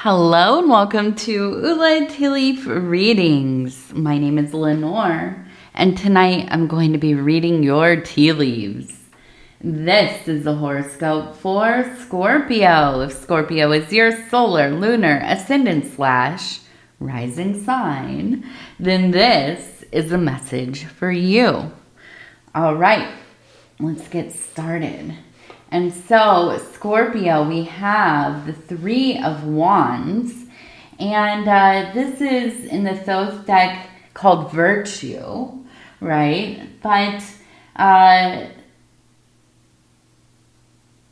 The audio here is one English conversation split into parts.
Hello and welcome to Ula Tea Leaf Readings. My name is Lenor and tonight I'm going to be reading your tea leaves. This is a horoscope for Scorpio. If Scorpio is your solar, lunar, ascendant / rising sign, then this is a message for you. All right, let's get started. And so, Scorpio, we have the Three of Wands. And this is in the Thoth deck called Virtue, right? But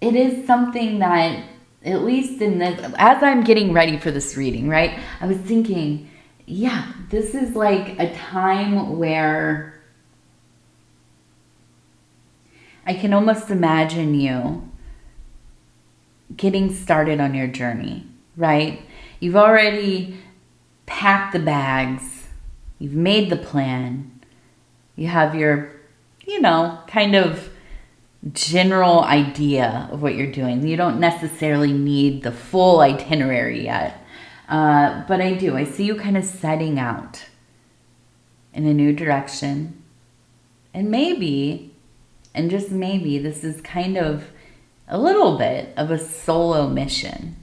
it is something that, at least in this, as I'm getting ready for this reading, right? I was thinking, yeah, this is like a time where I can almost imagine you getting started on your journey, right? You've already packed the bags. You've made the plan. You have your, kind of general idea of what you're doing. You don't necessarily need the full itinerary yet. But I do. I see you kind of setting out in a new direction. And maybe, and just maybe, this is kind of a little bit of a solo mission.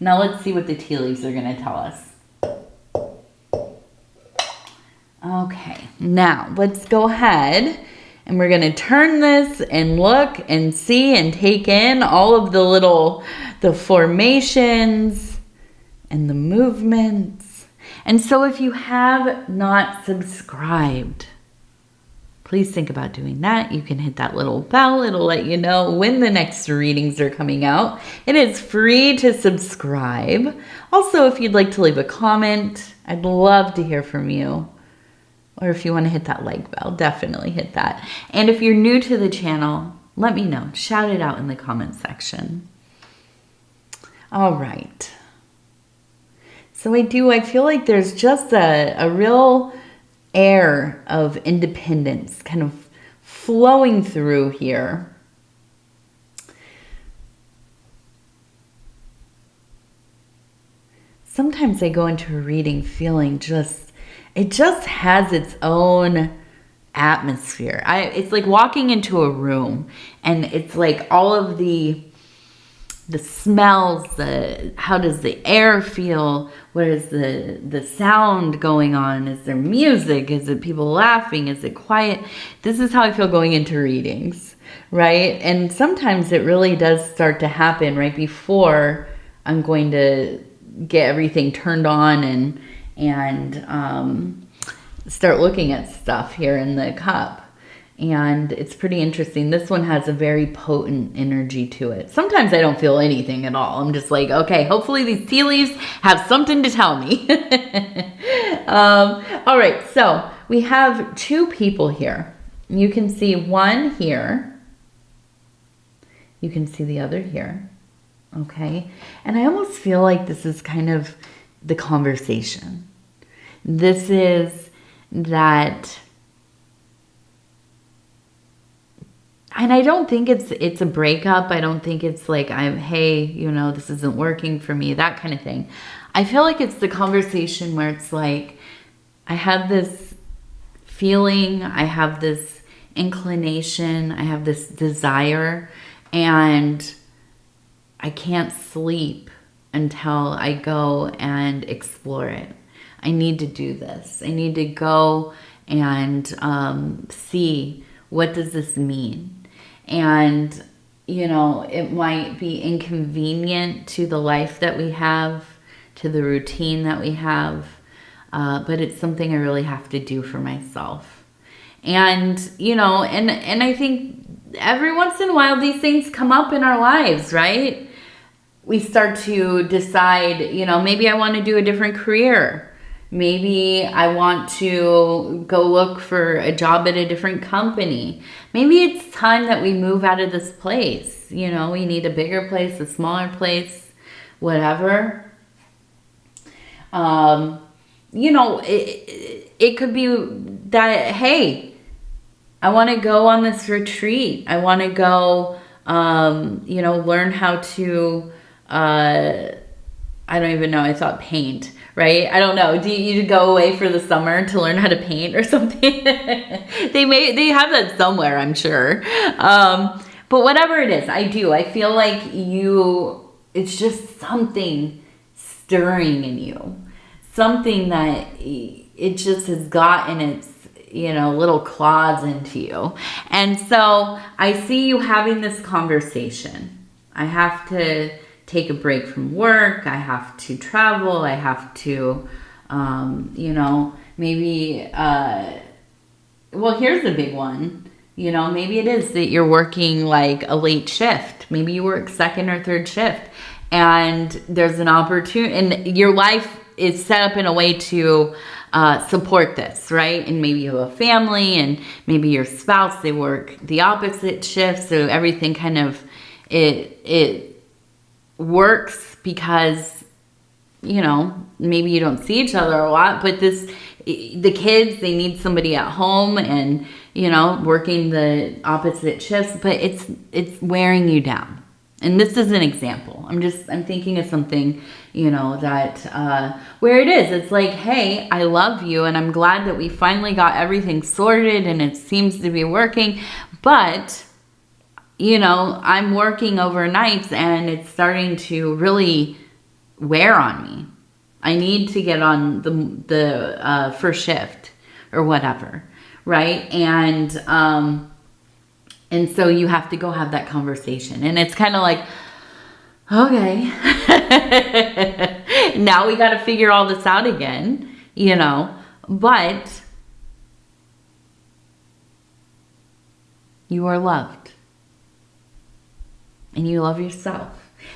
Now let's see what the tea leaves are going to tell us. Okay, now let's go ahead and we're going to turn this and look and see and take in all of the formations and the movements. And so if you have not subscribed, please think about doing that. You can hit that little bell. It'll let you know when the next readings are coming out. It is free to subscribe. Also, if you'd like to leave a comment, I'd love to hear from you. Or if you want to hit that like bell, definitely hit that. And if you're new to the channel, let me know. Shout it out in the comment section. All right. So I feel like there's just a real air of independence kind of flowing through here. Sometimes I go into a reading feeling it just has its own atmosphere. It's like walking into a room and it's like all of the smells, how does the air feel? What is the sound going on? Is there music? Is it people laughing? Is it quiet? This is how I feel going into readings, right? And sometimes it really does start to happen right before I'm going to get everything turned on and start looking at stuff here in the cup. And it's pretty interesting. This one has a very potent energy to it. Sometimes I don't feel anything at all. I'm just like, okay, hopefully these tea leaves have something to tell me. All right, so we have two people here. You can see one here. You can see the other here. Okay, and I almost feel like this is kind of the conversation. This is that. And I don't think it's a breakup. I don't think it's like, hey, this isn't working for me, that kind of thing. I feel like it's the conversation where it's like, I have this feeling, I have this inclination, I have this desire, and I can't sleep until I go and explore it. I need to do this. I need to go and see, what does this mean? And, it might be inconvenient to the life that we have, to the routine that we have, but it's something I really have to do for myself. And, and I think every once in a while these things come up in our lives, right? We start to decide, maybe I want to do a different career. Maybe I want to go look for a job at a different company. Maybe it's time that we move out of this place. We need a bigger place, a smaller place, whatever. It could be that, hey, I want to go on this retreat. I want to go, learn how to I don't even know. I thought paint, right? I don't know. Do you go away for the summer to learn how to paint or something? They have that somewhere, I'm sure. But whatever it is, I do. I feel like it's just something stirring in you. Something that it just has gotten its, little claws into you. And so I see you having this conversation. I have to take a break from work. I have to travel. I have to, maybe, well, here's a big one. Maybe it is that you're working like a late shift. Maybe you work second or third shift and there's an opportunity and your life is set up in a way to support this, right? And maybe you have a family and maybe your spouse, they work the opposite shift. So everything kind of, it works because, maybe you don't see each other a lot, but the kids, they need somebody at home and, working the opposite shifts, but it's wearing you down. And this is an example. I'm thinking of something, that, where it is, it's like, hey, I love you and I'm glad that we finally got everything sorted and it seems to be working, but I'm working overnights and it's starting to really wear on me. I need to get on the first shift or whatever, right? And so you have to go have that conversation. And it's kind of like, okay, now we got to figure all this out again, but you are loved. And you love yourself.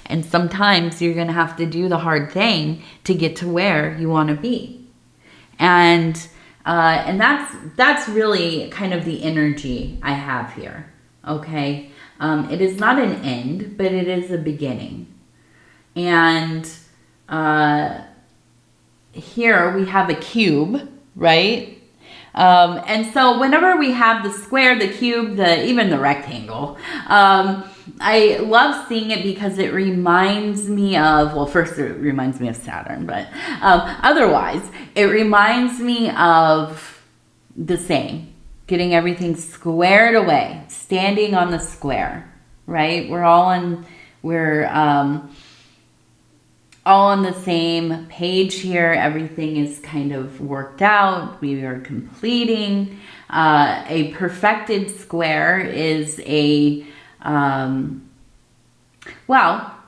And sometimes you're going to have to do the hard thing to get to where you want to be. And that's really kind of the energy I have here. Okay. It is not an end, but it is a beginning. And here we have a cube, right? And so whenever we have the square, the cube, even the rectangle, I love seeing it because it reminds me of, well, first it reminds me of Saturn, but otherwise it reminds me of the saying, getting everything squared away, standing on the square, right? We're all on the same page here. Everything is kind of worked out. We are completing. A perfected square is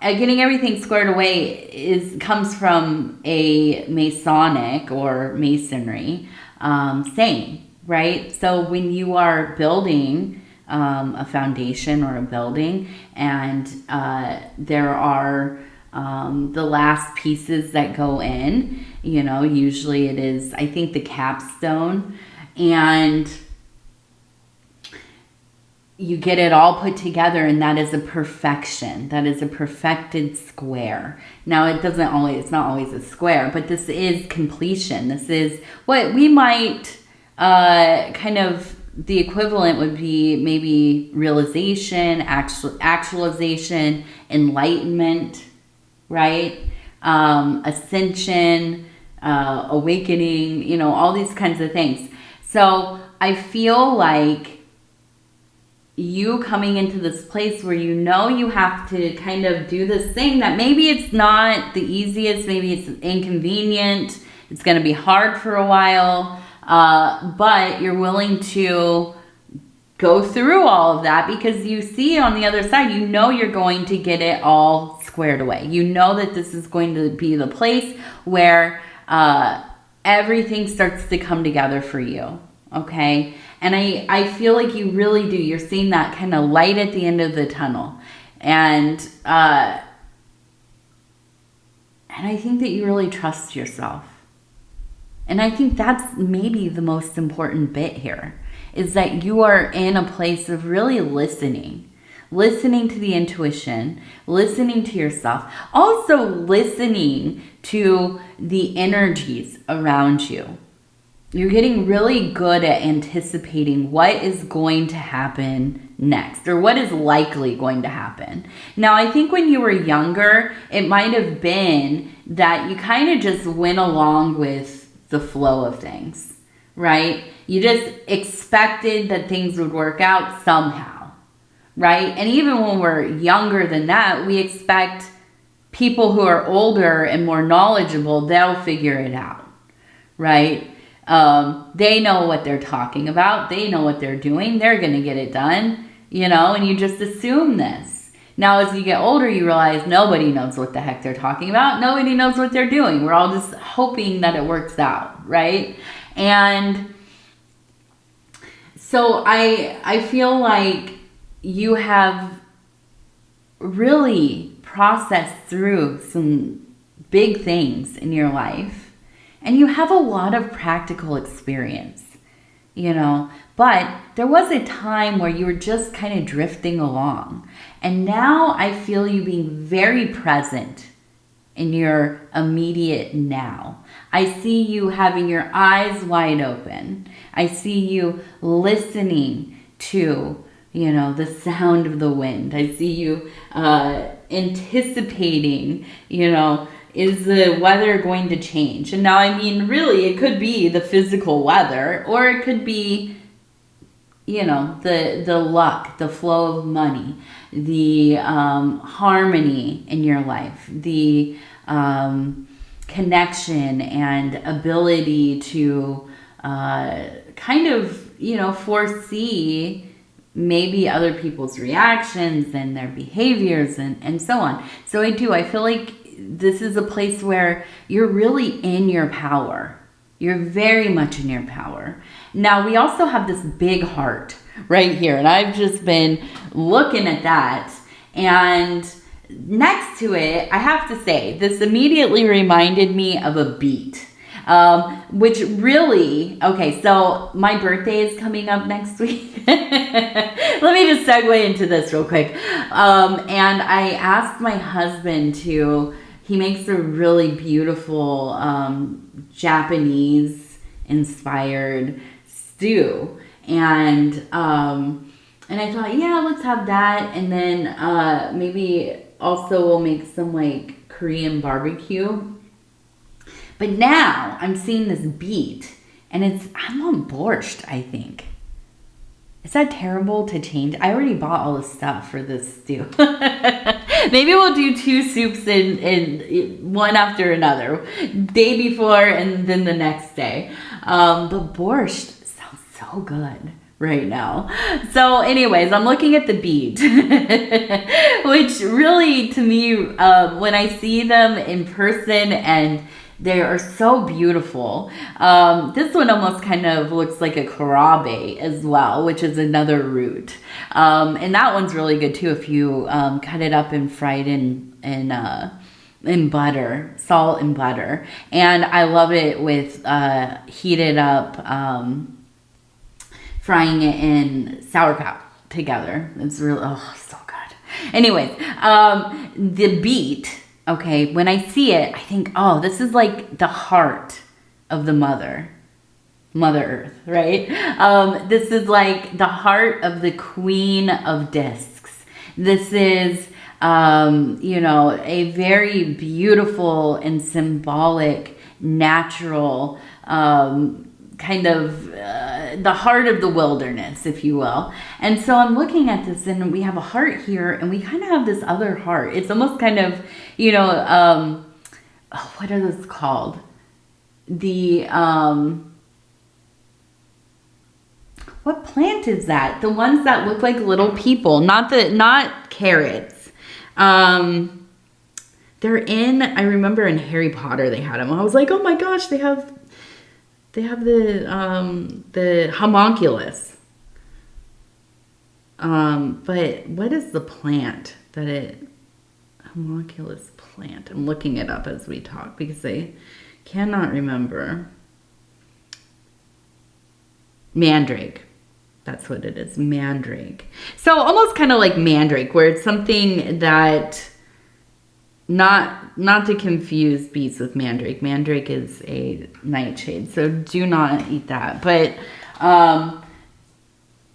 getting everything squared away comes from a Masonic or Masonry saying, right? So when you are building a foundation or a building and there are the last pieces that go in, usually it is, I think, the capstone, and you get it all put together, and that is a perfection. That is a perfected square. Now, it's not always a square, but this is completion. This is what we might kind of, the equivalent would be maybe realization, actualization, enlightenment, right? Ascension, awakening, all these kinds of things. So I feel like you coming into this place where you have to kind of do this thing that maybe it's not the easiest, maybe it's inconvenient, it's going to be hard for a while, but you're willing to go through all of that because you see on the other side, you're going to get it all squared away. That this is going to be the place where everything starts to come together for you. Okay. And I feel like you really do. You're seeing that kind of light at the end of the tunnel. And I think that you really trust yourself. And I think that's maybe the most important bit here, is that you are in a place of really listening to the intuition, listening to yourself, also listening to the energies around you. You're getting really good at anticipating what is going to happen next, or what is likely going to happen. Now, I think when you were younger, it might have been that you kind of just went along with the flow of things, right? You just expected that things would work out somehow, right? And even when we're younger than that, we expect people who are older and more knowledgeable, they'll figure it out, right? They know what they're talking about. They know what they're doing. They're going to get it done, and you just assume this. Now, as you get older, you realize nobody knows what the heck they're talking about. Nobody knows what they're doing. We're all just hoping that it works out, right? And so I feel like you have really processed through some big things in your life. And you have a lot of practical experience, but there was a time where you were just kind of drifting along. And now I feel you being very present in your immediate now. I see you having your eyes wide open. I see you listening to, the sound of the wind. I see you anticipating, is the weather going to change? And now, I mean, really, it could be the physical weather, or it could be, the luck, the flow of money, the harmony in your life, the connection and ability to kind of, foresee maybe other people's reactions and their behaviors and so on. So I feel like this is a place where you're really in your power. You're very much in your power. Now, we also have this big heart right here, and I've just been looking at that. And next to it, I have to say, this immediately reminded me of a beet. Which really, okay, so my birthday is coming up next week. Let me just segue into this real quick. And I asked my husband he makes a really beautiful Japanese-inspired stew. And I thought, yeah, let's have that. And then maybe also we'll make some like Korean barbecue. But now I'm seeing this beet, and I'm on borscht, I think. Is that terrible to change? I already bought all the stuff for this stew. Maybe we'll do 2 soups in one after another. Day before and then the next day. But borscht sounds so good right now. So anyways, I'm looking at the beet. Which really, to me, when I see them in person, and they are so beautiful. This one almost kind of looks like a karabe as well, which is another root. And that one's really good too if you cut it up and fry it in butter, salt and butter. And I love it with heated up, frying it in sauerkraut together. It's really, so good. Anyways, the beet. Okay, when I see it, I think, this is like the heart of the Mother Earth, right? This is like the heart of the Queen of Discs. This is, a very beautiful and symbolic, natural, kind of the heart of the wilderness, if you will. And so I'm looking at this, and we have a heart here, and we kind of have this other heart. It's almost kind of, what are those called? The, what plant is that? The ones that look like little people, not carrots. I remember in Harry Potter they had them. I was like, oh my gosh, they have the homunculus. But what is the plant homunculus plant? I'm looking it up as we talk because I cannot remember. Mandrake. That's what it is, mandrake. So almost kind of like mandrake, where it's something that not to confuse beets with mandrake. Mandrake is a nightshade, so do not eat that. But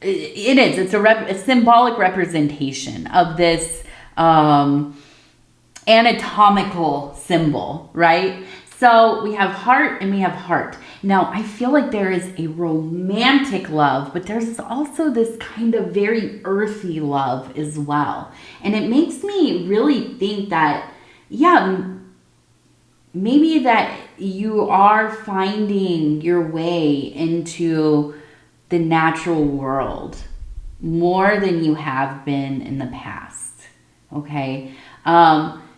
it's a symbolic representation of this anatomical symbol, right? So we have heart and we have heart. Now, I feel like there is a romantic love, but there's also this kind of very earthy love as well. And it makes me really think that, yeah, maybe that you are finding your way into the natural world more than you have been in the past, okay?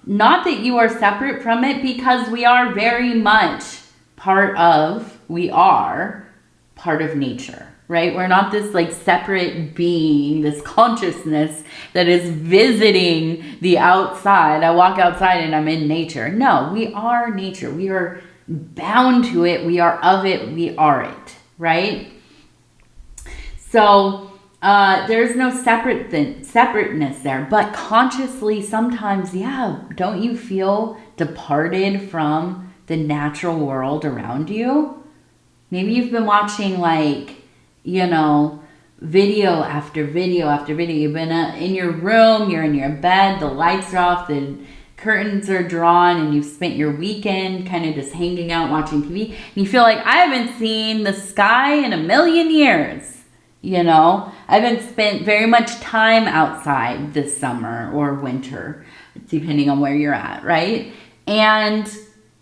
Not that you are separate from it, because we are very much we are part of nature, right? We're not this like separate being, this consciousness that is visiting the outside. I walk outside and I'm in nature. No, we are nature. We are bound to it. We are of it. We are it, right? So there's no separateness there, but consciously sometimes, yeah, don't you feel departed from the natural world around you? Maybe you've been watching video after video after video. You've been in your room, you're in your bed, the lights are off, the curtains are drawn, and you've spent your weekend kind of just hanging out watching TV. And you feel like, I haven't seen the sky in a million years. I haven't spent very much time outside this summer or winter, depending on where you're at, right? And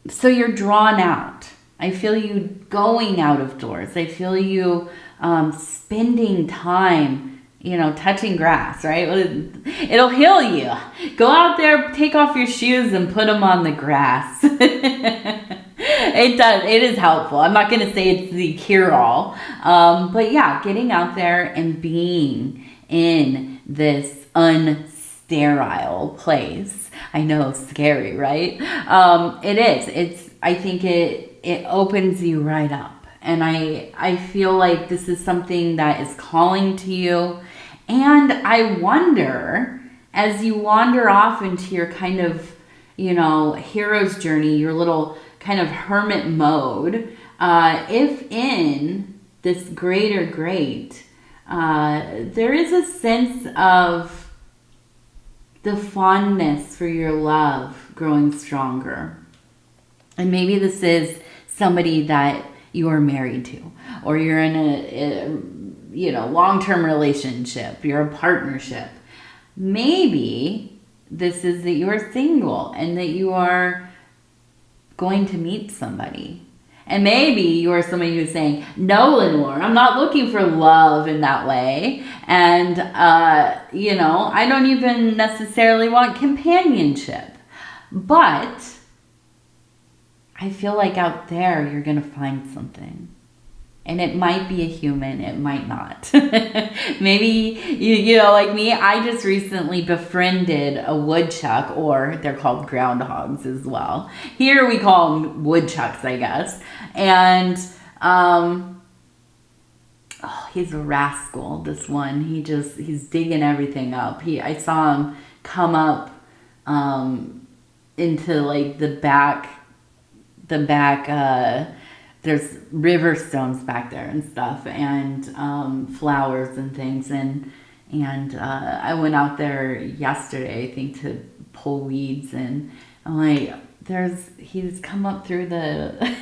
so you're drawn out. I feel you going out of doors. I feel you spending time, touching grass, right? It'll heal you. Go out there, take off your shoes and put them on the grass. It does. It is helpful. I'm not going to say it's the cure-all. But yeah, getting out there and being in this unsterile place. I know, scary, right? It is. I think it opens you right up. And I feel like this is something that is calling to you. And I wonder, as you wander off into your kind of, hero's journey, your little kind of hermit mode, if in this greater great, there is a sense of the fondness for your love growing stronger. And maybe this is somebody that you are married to, or you're in a long-term relationship, you're a partnership. Maybe this is that you are single and that you are going to meet somebody. And maybe you are somebody who's saying, no, Lenor, I'm not looking for love in that way. And, I don't even necessarily want companionship. But I feel like out there, you're going to find something. And it might be a human, it might not. Maybe, like me, I just recently befriended a woodchuck, or they're called groundhogs as well. Here we call them woodchucks, I guess. And, he's a rascal, this one. He's digging everything up. I saw him come up into like the back, there's river stones back there and stuff, and flowers and things, and I went out there yesterday, I think, to pull weeds, and I'm like, he's come up through the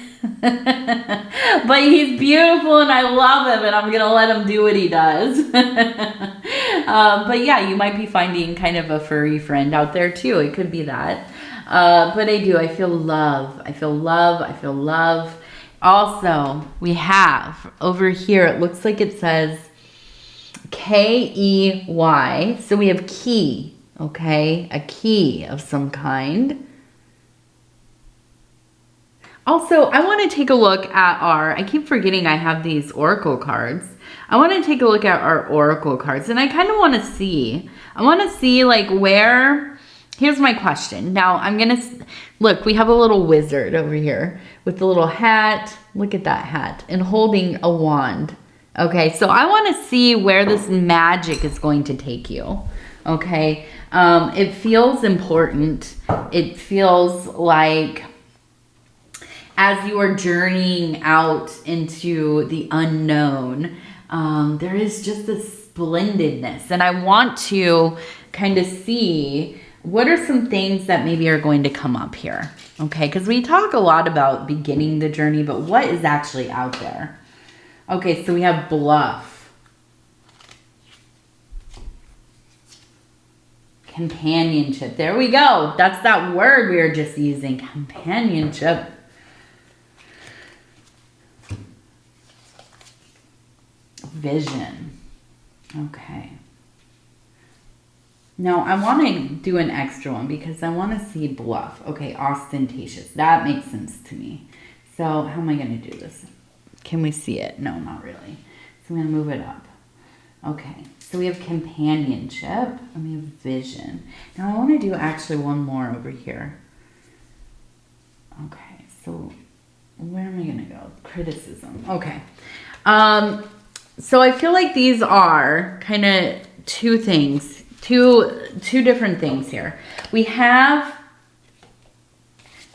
but he's beautiful and I love him, and I'm gonna let him do what he does. But yeah, you might be finding kind of a furry friend out there too. It could be that. But I feel love. I feel love. Also, we have over here, it looks like it says K-E-Y. So we have key, okay? A key of some kind. Also, I want to take a look at I keep forgetting I have these oracle cards. I want to take a look at our oracle cards, and I kind of want to see. I want to see like where. Here's my question. Now I'm going to look, we have a little wizard over here with the little hat. Look at that hat, and holding a wand. Okay, so I want to see where this magic is going to take you. Okay, It feels important. It feels like as you are journeying out into the unknown, there is just a splendidness. And I want to kind of see what are some things that maybe are going to come up here. Okay, because we talk a lot about beginning the journey, but what is actually out there? Okay, so we have bluff. Companionship. There we go. That's that word we were just using. Companionship. Vision. Okay. Now, I want to do an extra one because I want to see bluff. Okay, ostentatious. That makes sense to me. So, how am I going to do this? Can we see it? No, not really. So, I'm going to move it up. Okay, so we have companionship and we have vision. Now, I want to do actually one more over here. Okay, so where am I going to go? Criticism. Okay. So, I feel like these are kind of two things. Two different things here. We have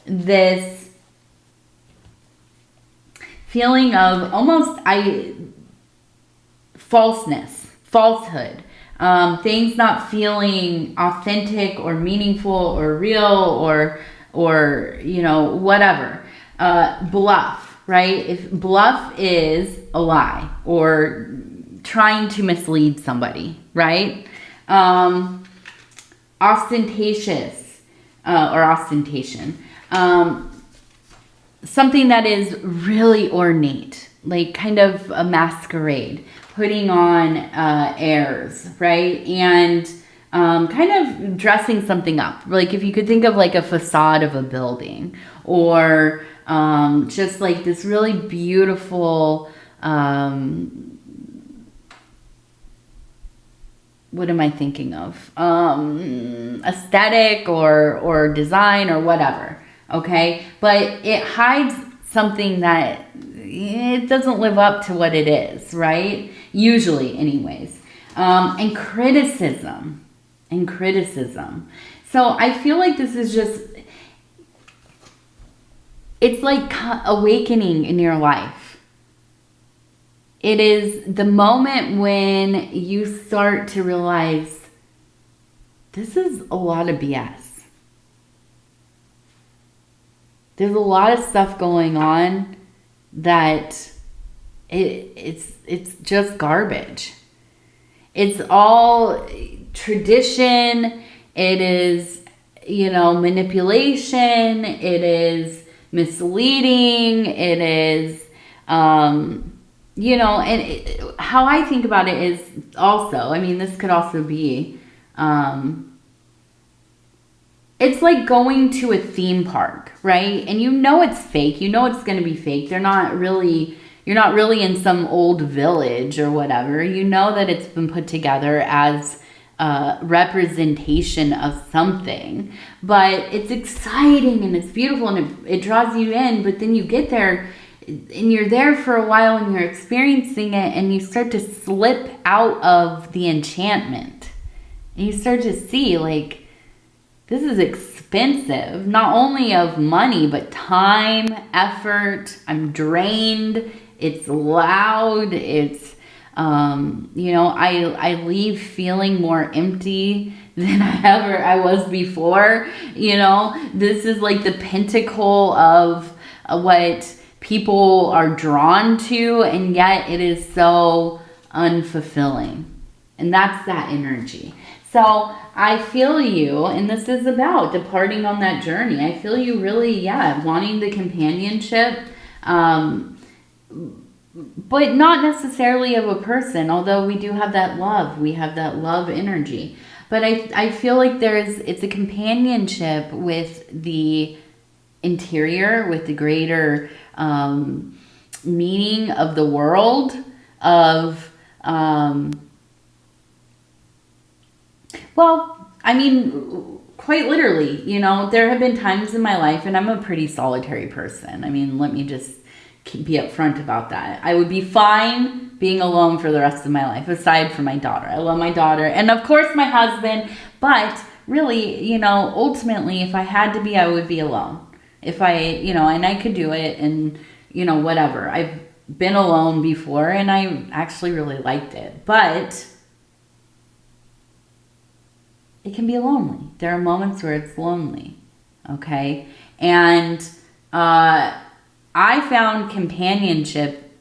this feeling of almost falsehood, things not feeling authentic or meaningful or real or you know, whatever. Bluff, right? If bluff is a lie or trying to mislead somebody, right? Ostentatious, or ostentation, something that is really ornate, like kind of a masquerade, putting on airs, right? And kind of dressing something up. Like if you could think of like a facade of a building, or just like this really beautiful what am I thinking of? Aesthetic or design or whatever. Okay. But it hides something that it doesn't live up to what it is, right? Usually anyways. And criticism. So I feel like this is just, it's like awakening in your life. It is the moment when you start to realize this is a lot of BS. There's a lot of stuff going on that it's just garbage. It's all tradition. It is, you know, manipulation. It is misleading. It is, you know, and how I think about it is also, I mean, this could also be, it's like going to a theme park, right? And you know it's fake. You know it's going to be fake. You're not really in some old village or whatever. You know that it's been put together as a representation of something. But it's exciting and it's beautiful and it draws you in. But then you get there and you're there for a while and you're experiencing it and you start to slip out of the enchantment. And you start to see, like, this is expensive, not only of money, but time, effort. I'm drained. It's loud. It's, you know, I leave feeling more empty than I was before. You know, this is like the pinnacle of what people are drawn to, and yet it is so unfulfilling. And that's that energy. So I feel you, and this is about departing on that journey. I feel you really, wanting the companionship, but not necessarily of a person, although we do have that love. We have that love energy. But I feel like it's a companionship with the interior, with the greater meaning of the world, of, well, I mean, quite literally, you know, there have been times in my life, and I'm a pretty solitary person. I mean, let me just be upfront about that. I would be fine being alone for the rest of my life, aside from my daughter. I love my daughter, and of course my husband, But really, you know, ultimately, if I had to be, I would be alone. If I, you know, and I could do it and, you know, whatever. I've been alone before and I actually really liked it. But it can be lonely. There are moments where it's lonely. Okay? And I found companionship,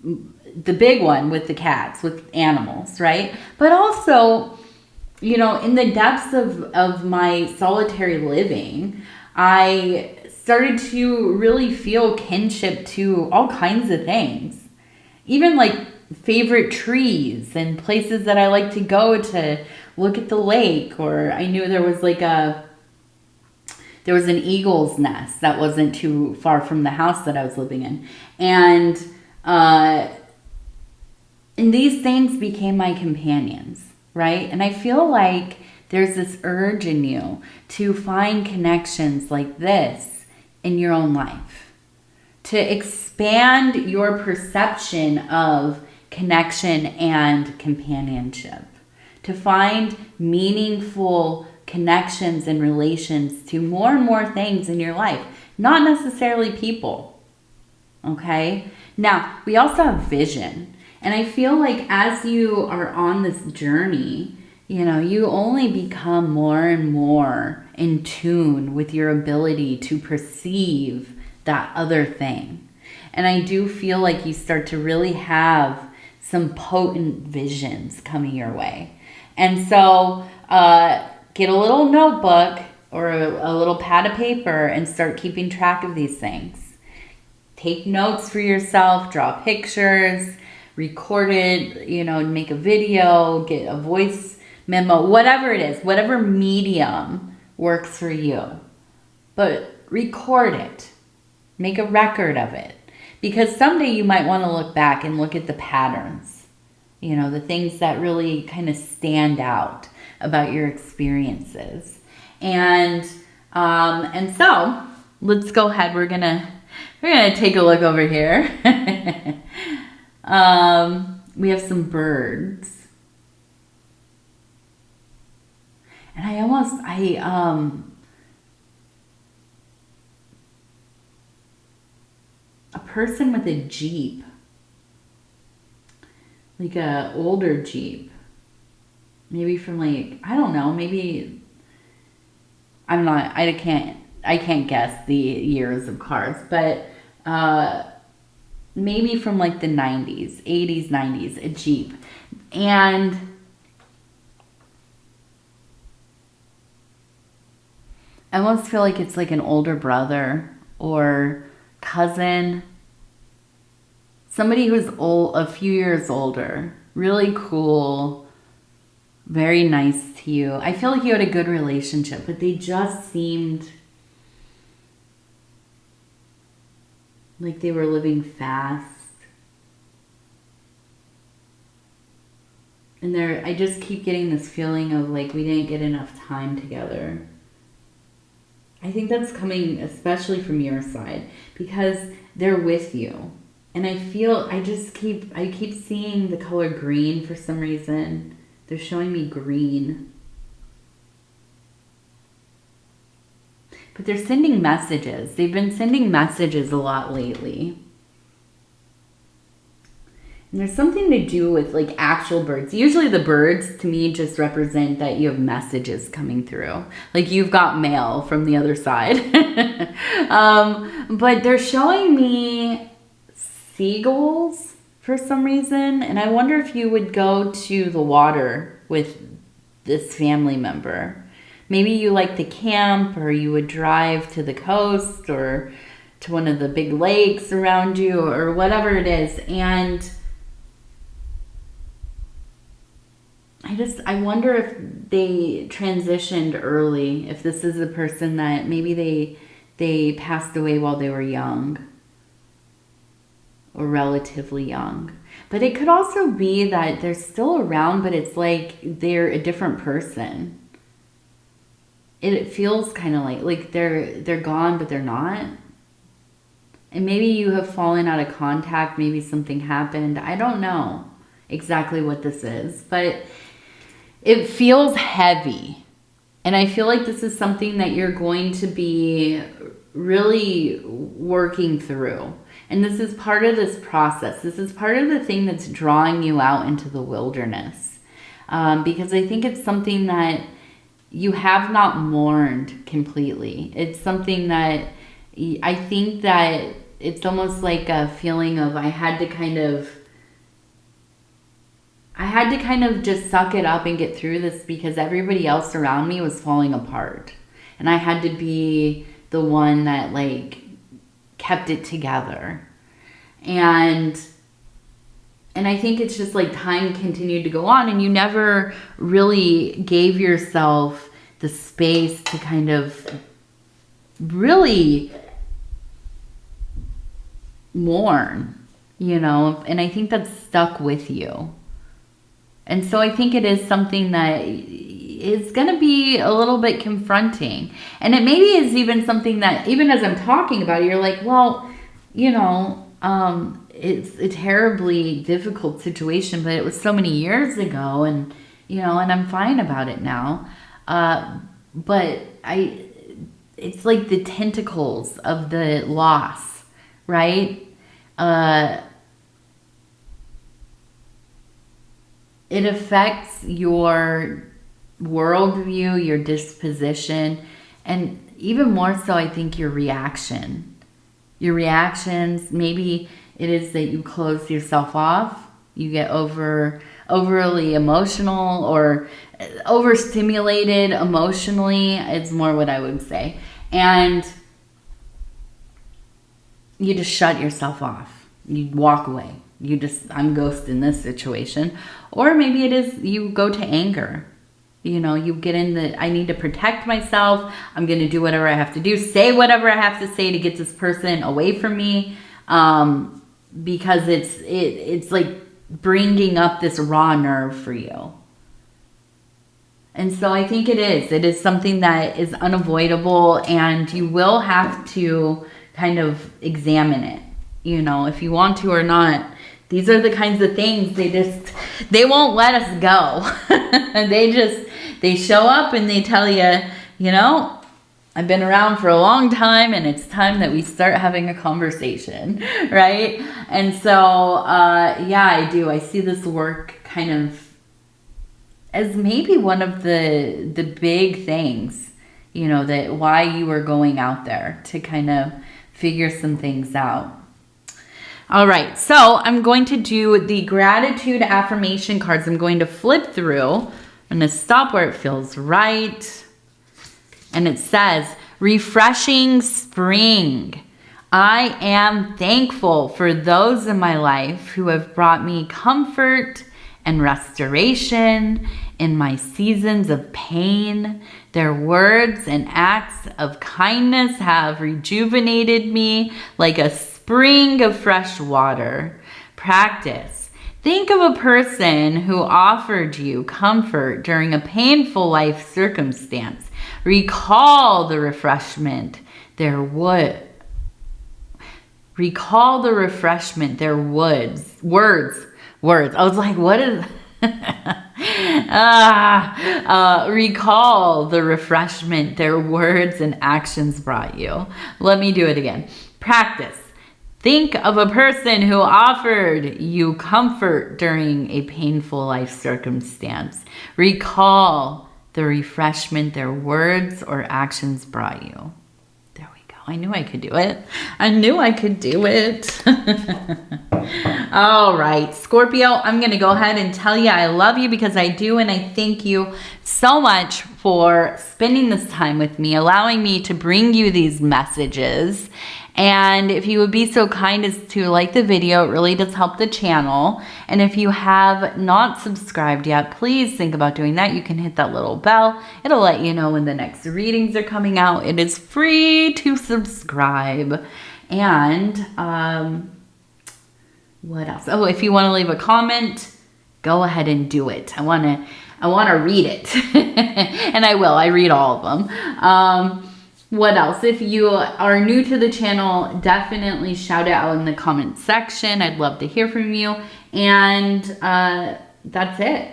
the big one with the cats, with animals, right? But also, you know, in the depths of my solitary living, I started to really feel kinship to all kinds of things. Even like favorite trees and places that I like to go to look at the lake. Or I knew there was like an eagle's nest that wasn't too far from the house that I was living in. And these things became my companions, right? And I feel like there's this urge in you to find connections like this in your own life, to expand your perception of connection and companionship, to find meaningful connections and relations to more and more things in your life, not necessarily people. Okay? Now, we also have vision. And I feel like as you are on this journey, you know, you only become more and more in tune with your ability to perceive that other thing. And I do feel like you start to really have some potent visions coming your way. And so get a little notebook or a little pad of paper and start keeping track of these things. Take notes for yourself, draw pictures, record it, you know, make a video, get a voice memo, whatever it is, whatever medium works for you. But record it. Make a record of it. Because someday you might want to look back and look at the patterns, you know, the things that really kind of stand out about your experiences. And so let's go ahead. We're gonna take a look over here. We have some birds. And a person with a Jeep, like a older Jeep, maybe from like, I don't know, maybe I can't guess the years of cars, but maybe from like the 90s, 80s, 90s, a Jeep. And I almost feel like it's like an older brother or cousin, somebody who's old, a few years older, really cool, very nice to you. I feel like you had a good relationship, but they just seemed like they were living fast. And I just keep getting this feeling of like we didn't get enough time together. I think that's coming especially from your side because they're with you. And I keep seeing the color green for some reason. They're showing me green. But they're sending messages. They've been sending messages a lot lately. And there's something to do with like actual birds. Usually the birds to me just represent that you have messages coming through. Like you've got mail from the other side. But they're showing me seagulls for some reason. And I wonder if you would go to the water with this family member. Maybe you like to camp, or you would drive to the coast or to one of the big lakes around you or whatever it is. And I wonder if they transitioned early, if this is a person that maybe they passed away while they were young or relatively young. But it could also be that they're still around, but it's like they're a different person. It feels kind of like they're gone, but they're not. And maybe you have fallen out of contact. Maybe something happened. I don't know exactly what this is, but it feels heavy. And I feel like this is something that you're going to be really working through. And this is part of this process. This is part of the thing that's drawing you out into the wilderness. Because I think it's something that you have not mourned completely. It's something that I think that it's almost like a feeling of I had to kind of just suck it up and get through this because everybody else around me was falling apart. And I had to be the one that like kept it together. And I think it's just like time continued to go on and you never really gave yourself the space to kind of really mourn, you know, and I think that's stuck with you. And so I think it is something that is going to be a little bit confronting. And it maybe is even something that even as I'm talking about it, you're like, well, you know, it's a terribly difficult situation, but it was so many years ago and, you know, and I'm fine about it now. But it's like the tentacles of the loss, right? It affects your worldview, your disposition, and even more so, I think your reaction. Your reactions, maybe it is that you close yourself off, you get overly emotional or overstimulated emotionally, it's more what I would say. And you just shut yourself off. You walk away. I'm ghost in this situation. Or maybe it is you go to anger. You know, you get in I need to protect myself. I'm going to do whatever I have to do. Say whatever I have to say to get this person away from me. Because it's like bringing up this raw nerve for you. And so I think it is something that is unavoidable and you will have to kind of examine it, you know, if you want to or not. These are the kinds of things they won't let us go. They show up and they tell you, you know, I've been around for a long time and it's time that we start having a conversation, right? And so, yeah, I do. I see this work kind of as maybe one of the big things, you know, that why you were going out there to kind of figure some things out. All right, so I'm going to do the gratitude affirmation cards. I'm going to flip through. I'm going to stop where it feels right. And it says, refreshing spring. I am thankful for those in my life who have brought me comfort and restoration in my seasons of pain. Their words and acts of kindness have rejuvenated me like a spring of fresh water. Practice. Think of a person who offered you comfort during a painful life circumstance. Recall the refreshment their words. I was like, what is... recall the refreshment their words and actions brought you. Let me do it again. Practice. Think of a person who offered you comfort during a painful life circumstance. Recall the refreshment their words or actions brought you. There we go. I knew I could do it. All right, Scorpio, I'm going to go ahead and tell you I love you because I do, and I thank you so much for spending this time with me, allowing me to bring you these messages. And if you would be so kind as to like the video, it really does help the channel. And if you have not subscribed yet, please think about doing that. You can hit that little bell. It'll let you know when the next readings are coming out. It is free to subscribe. And what else? Oh, if you want to leave a comment, go ahead and do it. I want to read it. And I will. I read all of them. What else? If you are new to the channel, definitely shout it out in the comment section. I'd love to hear from you. And that's it.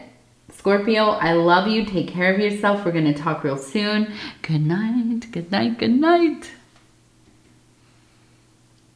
Scorpio, I love you. Take care of yourself. We're going to talk real soon. Good night. Good night. Good night.